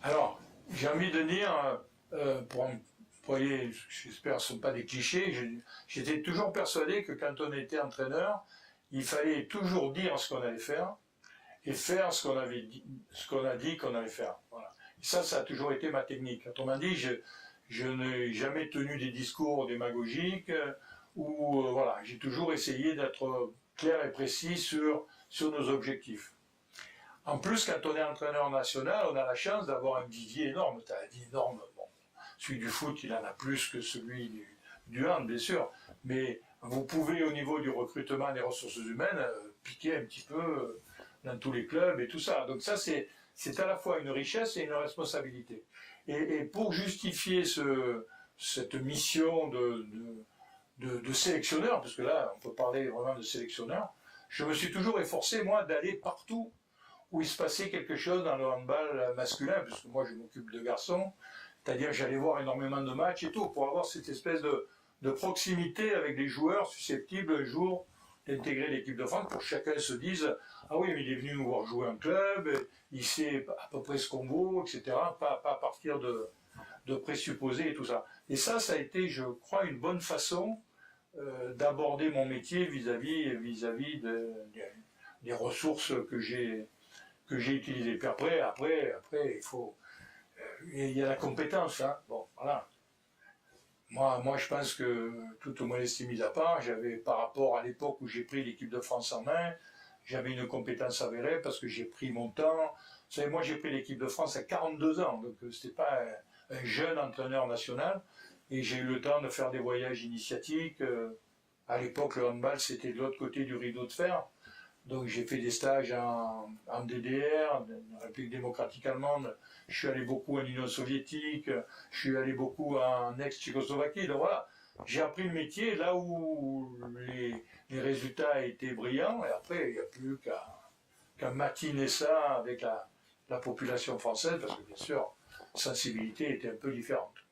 Alors, j'ai envie de dire, pour employer, j'espère ce ne sont pas des clichés, j'étais toujours persuadé que quand on était entraîneur, il fallait toujours dire ce qu'on allait faire et faire ce qu'on avait dit, ce qu'on a dit qu'on allait faire. Voilà. Et ça a toujours été ma technique. Autrement dit, je n'ai jamais tenu des discours démagogiques ou voilà, j'ai toujours essayé d'être clair et précis sur nos objectifs. En plus, quand on est entraîneur national, on a la chance d'avoir un vivier énorme. Tu as un vivier énorme. Bon, celui du foot, il en a plus que celui du hand, bien sûr. Mais vous pouvez, au niveau du recrutement des ressources humaines, piquer un petit peu dans tous les clubs et tout ça. Donc ça, c'est à la fois une richesse et une responsabilité. Et pour justifier cette mission de sélectionneur, parce que là, on peut parler vraiment de sélectionneur, je me suis toujours efforcé, moi, d'aller partout où il se passait quelque chose dans le handball masculin, puisque moi je m'occupe de garçons, c'est-à-dire que j'allais voir énormément de matchs et tout, pour avoir cette espèce de proximité avec des joueurs susceptibles un jour d'intégrer l'équipe de France, pour que chacun se dise « Ah oui, mais il est venu nous voir jouer un club, il sait à peu près ce qu'on vaut, etc. » Pas à partir de présupposés et tout ça. Et ça a été, je crois, une bonne façon d'aborder mon métier vis-à-vis des ressources que j'ai utilisées. Puis après, il faut, il y a la compétence, hein. Bon, voilà. Moi, je pense que, toute modestie mise à part, j'avais, par rapport à l'époque où j'ai pris l'équipe de France en main, j'avais une compétence avérée parce que j'ai pris mon temps. Vous savez, moi, j'ai pris l'équipe de France à 42 ans, donc c'était pas un jeune entraîneur national, et j'ai eu le temps de faire des voyages initiatiques. À l'époque, le handball, c'était de l'autre côté du rideau de fer. Donc j'ai fait des stages en DDR, en République démocratique allemande, je suis allé beaucoup en Union soviétique, je suis allé beaucoup en ex-Tchécoslovaquie, donc voilà, j'ai appris le métier là où les résultats étaient brillants, et après il n'y a plus qu'à matiner ça avec la population française, parce que bien sûr, la sensibilité était un peu différente.